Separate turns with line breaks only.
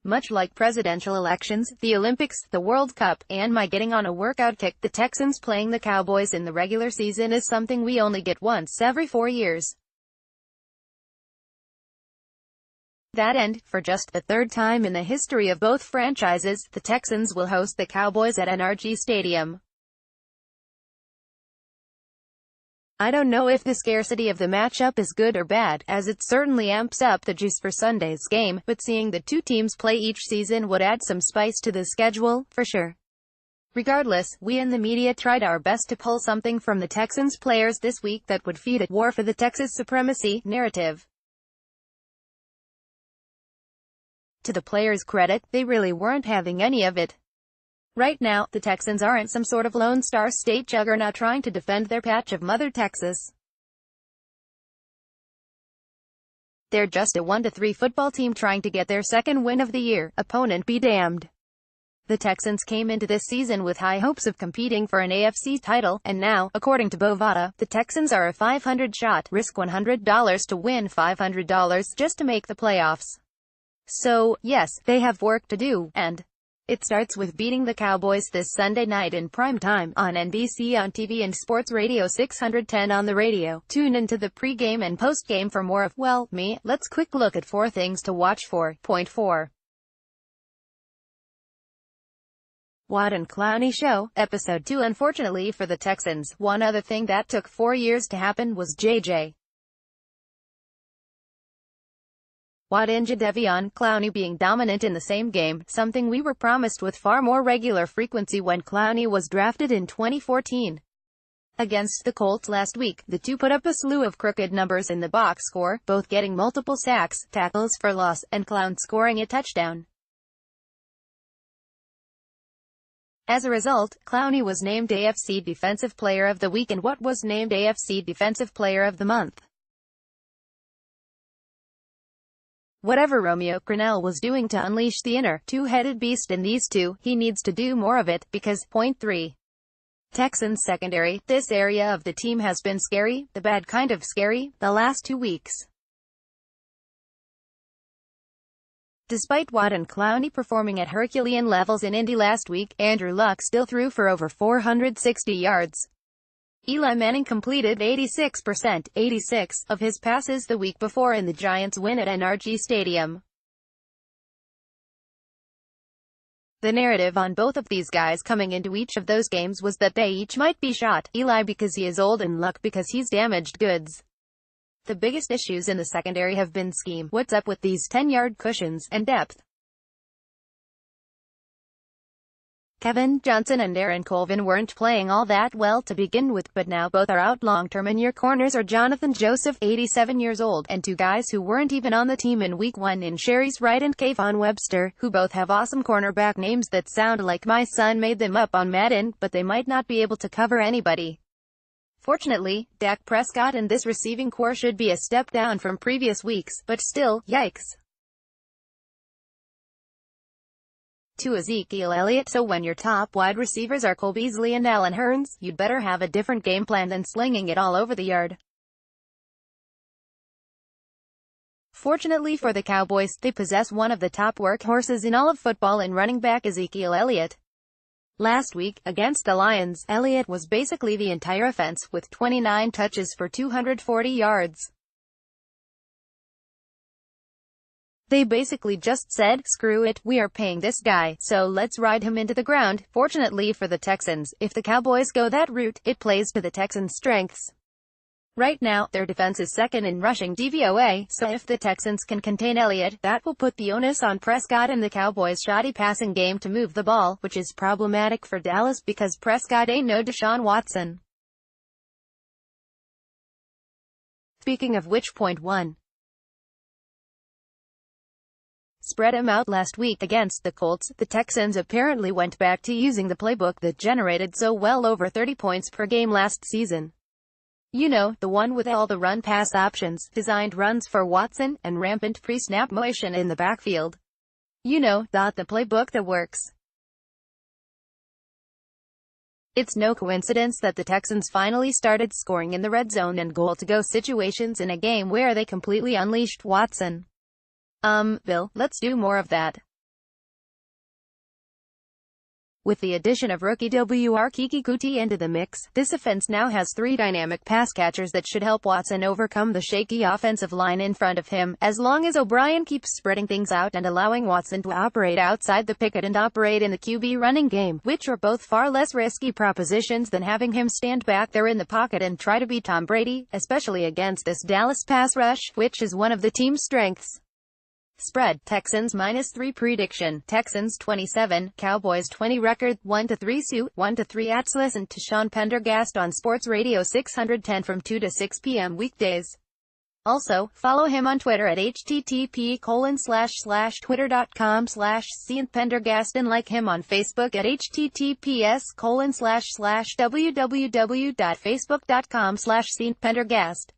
Much like presidential elections, the Olympics, the World Cup, and my getting on a workout kick, the Texans playing the Cowboys in the regular season is something we only get once every 4 years. That end, for just the third time in the history of both franchises, the Texans will host the Cowboys at NRG Stadium. I don't know if the scarcity of the matchup is good or bad, as it certainly amps up the juice for Sunday's game, but seeing the two teams play each season would add some spice to the schedule, for sure. Regardless, we in the media tried our best to pull something from the Texans players this week that would feed a war for the Texas supremacy narrative. To the players' credit, they really weren't having any of it. Right now, the Texans aren't some sort of Lone Star State juggernaut trying to defend their patch of Mother Texas. They're just a 1-3 football team trying to get their second win of the year, opponent be damned. The Texans came into this season with high hopes of competing for an AFC title, and now, according to Bovada, the Texans are a 500 shot, risk $100 to win $500 just to make the playoffs. So, yes, they have work to do, and it starts with beating the Cowboys this Sunday night in prime time, on NBC on TV and Sports Radio 610 on the radio. Tune into the pre-game and post-game for more of, well, me. Let's quick look at 4 things to watch for. Point 4. Watt and Clowney Show, Episode 2. Unfortunately for the Texans, one other thing that took 4 years to happen was J.J. Watt and Jadeveon Clowney being dominant in the same game, something we were promised with far more regular frequency when Clowney was drafted in 2014. Against the Colts last week, the two put up a slew of crooked numbers in the box score, both getting multiple sacks, tackles for loss, and Clown scoring a touchdown. As a result, Clowney was named AFC Defensive Player of the Week and Watt was named AFC Defensive Player of the Month. Whatever Romeo Crennel was doing to unleash the inner, two-headed beast in these two, he needs to do more of it, because, point 3. Texans secondary, this area of the team has been scary, the bad kind of scary, the last 2 weeks. Despite Watt and Clowney performing at Herculean levels in Indy last week, Andrew Luck still threw for over 460 yards. Eli Manning completed 86% of his passes the week before in the Giants' win at NRG Stadium. The narrative on both of these guys coming into each of those games was that they each might be shot, Eli because he is old and Luck because he's damaged goods. The biggest issues in the secondary have been scheme, what's up with these 10-yard cushions, and depth. Kevin Johnson and Aaron Colvin weren't playing all that well to begin with, but now both are out long-term and your corners are Jonathan Joseph, 87 years old, and 2 guys who weren't even on the team in Week 1 in Sherry's Wright and Kayvon Webster, who both have awesome cornerback names that sound like my son made them up on Madden, but they might not be able to cover anybody. Fortunately, Dak Prescott and this receiving core should be a step down from previous weeks, but still, yikes. To Ezekiel Elliott, so when your top wide receivers are Cole Beasley and Allen Hurns, you'd better have a different game plan than slinging it all over the yard. Fortunately for the Cowboys, they possess one of the top workhorses in all of football in running back Ezekiel Elliott. Last week, against the Lions, Elliott was basically the entire offense, with 29 touches for 240 yards. They basically just said, screw it, we are paying this guy, so let's ride him into the ground. Fortunately for the Texans, if the Cowboys go that route, it plays to the Texans' strengths. Right now, their defense is second in rushing DVOA, so if the Texans can contain Elliott, that will put the onus on Prescott and the Cowboys' shoddy passing game to move the ball, which is problematic for Dallas because Prescott ain't no Deshaun Watson. Speaking of which, point 1. Spread him out. Last week against the Colts, the Texans apparently went back to using the playbook that generated so well over 30 points per game last season. You know, the one with all the run-pass options, designed runs for Watson, and rampant pre-snap motion in the backfield. You know, the playbook that works. It's no coincidence that the Texans finally started scoring in the red zone and goal-to-go situations in a game where they completely unleashed Watson. Bill, let's do more of that. With the addition of rookie WR Kiki Kuti into the mix, this offense now has three dynamic pass catchers that should help Watson overcome the shaky offensive line in front of him, as long as O'Brien keeps spreading things out and allowing Watson to operate outside the picket and operate in the QB running game, which are both far less risky propositions than having him stand back there in the pocket and try to be Tom Brady, especially against this Dallas pass rush, which is one of the team's strengths. Spread, Texans -3 prediction, Texans 27, Cowboys 20 record, 1-3 Sioux, 1-3 Ats. Listen to Sean Pendergast on Sports Radio 610 from 2 to 6 p.m. weekdays. Also, follow him on Twitter at http://twitter.com/SeanPendergast and like him on Facebook at https://www.facebook.com/SeanPendergast.